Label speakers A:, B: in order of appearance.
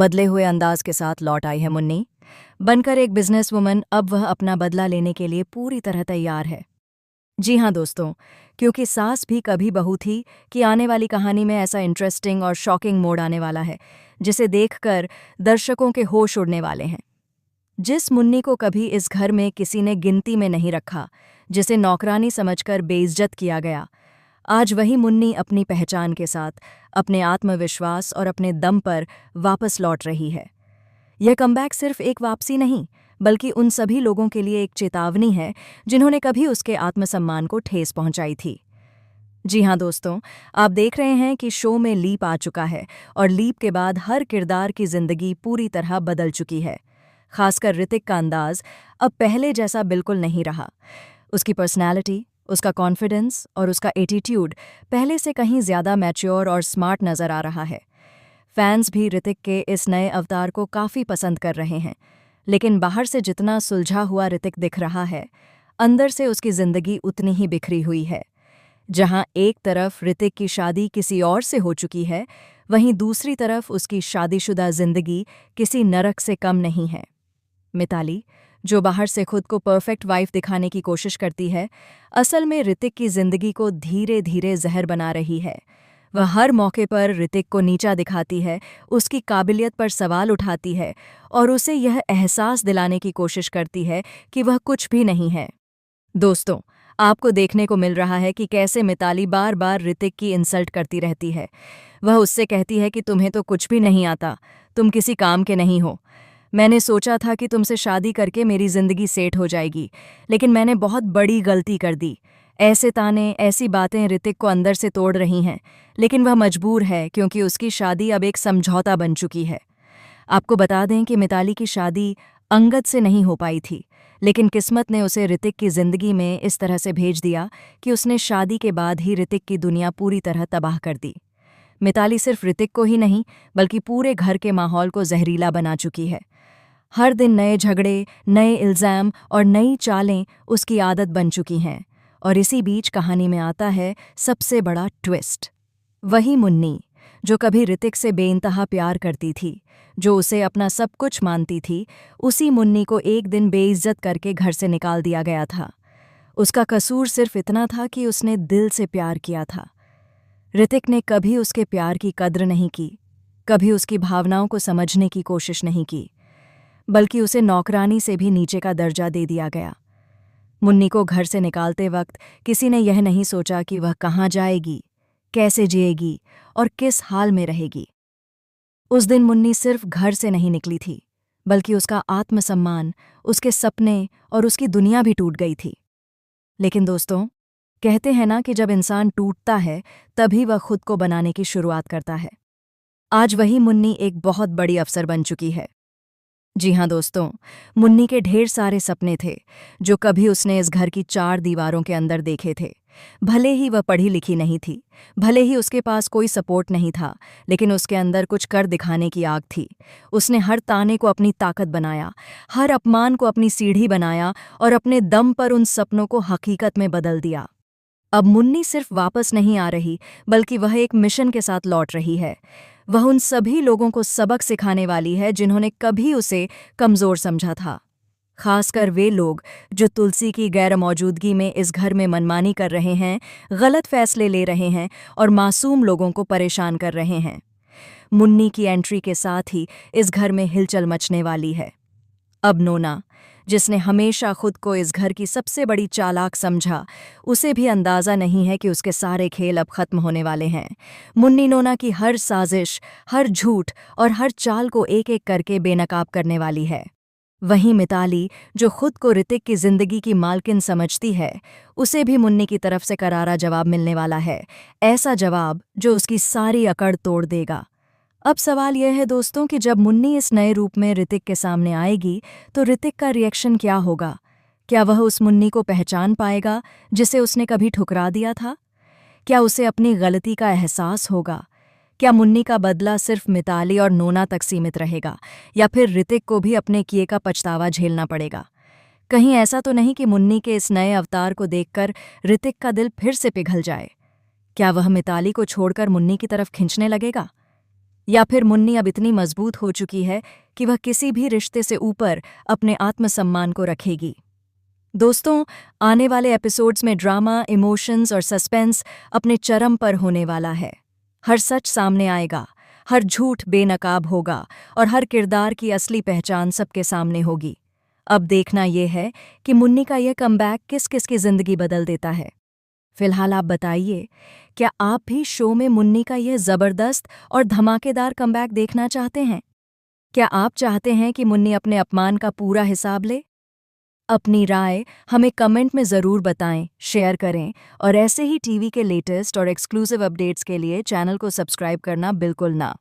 A: बदले हुए अंदाज के साथ लौट आई है मुन्नी। बनकर एक बिजनेस वुमन अब वह अपना बदला लेने के लिए पूरी तरह तैयार है। जी हाँ दोस्तों, क्योंकि सास भी कभी बहू थी कि आने वाली कहानी में ऐसा इंटरेस्टिंग और शॉकिंग मोड़ आने वाला है जिसे देखकर दर्शकों के होश उड़ने वाले हैं। जिस मुन्नी को कभी इस घर में किसी ने गिनती में नहीं रखा, जिसे नौकरानी समझकर बेइज्जत किया गया, आज वही मुन्नी अपनी पहचान के साथ, अपने आत्मविश्वास और अपने दम पर वापस लौट रही है। यह कमबैक सिर्फ एक वापसी नहीं, बल्कि उन सभी लोगों के लिए एक चेतावनी है जिन्होंने कभी उसके आत्मसम्मान को ठेस पहुंचाई थी। जी हाँ दोस्तों, आप देख रहे हैं कि शो में लीप आ चुका है और लीप के बाद हर किरदार की जिंदगी पूरी तरह बदल चुकी है। खासकर ऋतिक का अंदाज अब पहले जैसा बिल्कुल नहीं रहा। उसकी पर्सनैलिटी, उसका कॉन्फिडेंस और उसका एटीट्यूड पहले से कहीं ज्यादा मैच्योर और स्मार्ट नजर आ रहा है। फैंस भी ऋतिक के इस नए अवतार को काफी पसंद कर रहे हैं, लेकिन बाहर से जितना सुलझा हुआ ऋतिक दिख रहा है, अंदर से उसकी जिंदगी उतनी ही बिखरी हुई है। जहां एक तरफ ऋतिक की शादी किसी और से हो चुकी है, वहीं दूसरी तरफ उसकी शादीशुदा जिंदगी किसी नरक से कम नहीं है। मिताली, जो बाहर से खुद को परफेक्ट वाइफ दिखाने की कोशिश करती है, असल में ऋतिक की जिंदगी को धीरे धीरे जहर बना रही है। वह हर मौके पर ऋतिक को नीचा दिखाती है, उसकी काबिलियत पर सवाल उठाती है और उसे यह एहसास दिलाने की कोशिश करती है कि वह कुछ भी नहीं है। दोस्तों, आपको देखने को मिल रहा है कि कैसे मिताली बार बार ऋतिक की इंसल्ट करती रहती है। वह उससे कहती है कि तुम्हें तो कुछ भी नहीं आता, तुम किसी काम के नहीं हो। मैंने सोचा था कि तुमसे शादी करके मेरी जिंदगी सेट हो जाएगी, लेकिन मैंने बहुत बड़ी गलती कर दी। ऐसे ताने, ऐसी बातें ऋतिक को अंदर से तोड़ रही हैं, लेकिन वह मजबूर है क्योंकि उसकी शादी अब एक समझौता बन चुकी है। आपको बता दें कि मिताली की शादी अंगद से नहीं हो पाई थी, लेकिन किस्मत ने उसे ऋतिक की जिंदगी में इस तरह से भेज दिया कि उसने शादी के बाद ही ऋतिक की दुनिया पूरी तरह तबाह कर दी। मिताली सिर्फ ऋतिक को ही नहीं, बल्कि पूरे घर के माहौल को जहरीला बना चुकी है। हर दिन नए झगड़े, नए इल्ज़ाम और नई चालें उसकी आदत बन चुकी हैं। और इसी बीच कहानी में आता है सबसे बड़ा ट्विस्ट। वही मुन्नी, जो कभी ऋतिक से बेइंतहा प्यार करती थी, जो उसे अपना सब कुछ मानती थी, उसी मुन्नी को एक दिन बेइज्जत करके घर से निकाल दिया गया था। उसका कसूर सिर्फ इतना था कि उसने दिल से प्यार किया था। ऋतिक ने कभी उसके प्यार की कद्र नहीं की, कभी उसकी भावनाओं को समझने की कोशिश नहीं की, बल्कि उसे नौकरानी से भी नीचे का दर्जा दे दिया गया। मुन्नी को घर से निकालते वक्त किसी ने यह नहीं सोचा कि वह कहाँ जाएगी, कैसे जिएगी और किस हाल में रहेगी। उस दिन मुन्नी सिर्फ घर से नहीं निकली थी, बल्कि उसका आत्मसम्मान, उसके सपने और उसकी दुनिया भी टूट गई थी। लेकिन दोस्तों, कहते हैं ना कि जब इंसान टूटता है तभी वह खुद को बनाने की शुरुआत करता है। आज वही मुन्नी एक बहुत बड़ी अफसर बन चुकी है। जी हाँ दोस्तों, मुन्नी के ढेर सारे सपने थे जो कभी उसने इस घर की 4 दीवारों के अंदर देखे थे। भले ही वह पढ़ी लिखी नहीं थी, भले ही उसके पास कोई सपोर्ट नहीं था, लेकिन उसके अंदर कुछ कर दिखाने की आग थी। उसने हर ताने को अपनी ताकत बनाया, हर अपमान को अपनी सीढ़ी बनाया और अपने दम पर उन सपनों को हकीकत में बदल दिया। अब मुन्नी सिर्फ वापस नहीं आ रही, बल्कि वह एक मिशन के साथ लौट रही है। वह उन सभी लोगों को सबक सिखाने वाली है जिन्होंने कभी उसे कमज़ोर समझा था। खासकर वे लोग जो तुलसी की गैर मौजूदगी में इस घर में मनमानी कर रहे हैं, गलत फैसले ले रहे हैं और मासूम लोगों को परेशान कर रहे हैं। मुन्नी की एंट्री के साथ ही इस घर में हिलचल मचने वाली है। अब नोना, जिसने हमेशा खुद को इस घर की सबसे बड़ी चालाक समझा, उसे भी अंदाज़ा नहीं है कि उसके सारे खेल अब खत्म होने वाले हैं। मुन्नी नोना की हर साजिश, हर झूठ और हर चाल को एक एक करके बेनकाब करने वाली है। वहीं मिताली, जो खुद को ऋतिक की जिंदगी की मालकिन समझती है, उसे भी मुन्नी की तरफ से करारा जवाब मिलने वाला है। ऐसा जवाब जो उसकी सारी अकड़ तोड़ देगा। अब सवाल यह है दोस्तों कि जब मुन्नी इस नए रूप में ऋतिक के सामने आएगी तो ऋतिक का रिएक्शन क्या होगा? क्या वह उस मुन्नी को पहचान पाएगा जिसे उसने कभी ठुकरा दिया था? क्या उसे अपनी गलती का एहसास होगा? क्या मुन्नी का बदला सिर्फ मिताली और नोना तक सीमित रहेगा, या फिर ऋतिक को भी अपने किए का पछतावा झेलना पड़ेगा? कहीं ऐसा तो नहीं कि मुन्नी के इस नए अवतार को देखकर ऋतिक का दिल फिर से पिघल जाए? क्या वह मिताली को छोड़कर मुन्नी की तरफ खींचने लगेगा? या फिर मुन्नी अब इतनी मजबूत हो चुकी है कि वह किसी भी रिश्ते से ऊपर अपने आत्मसम्मान को रखेगी। दोस्तों, आने वाले एपिसोड्स में ड्रामा, इमोशंस और सस्पेंस अपने चरम पर होने वाला है। हर सच सामने आएगा, हर झूठ बेनकाब होगा और हर किरदार की असली पहचान सबके सामने होगी। अब देखना यह है कि मुन्नी का यह कमबैक किस किस की जिंदगी बदल देता है। फिलहाल आप बताइए, क्या आप भी शो में मुन्नी का यह जबरदस्त और धमाकेदार कमबैक देखना चाहते हैं? क्या आप चाहते हैं कि मुन्नी अपने अपमान का पूरा हिसाब ले? अपनी राय हमें कमेंट में ज़रूर बताएं, शेयर करें और ऐसे ही टीवी के लेटेस्ट और एक्सक्लूसिव अपडेट्स के लिए चैनल को सब्सक्राइब करना बिल्कुल ना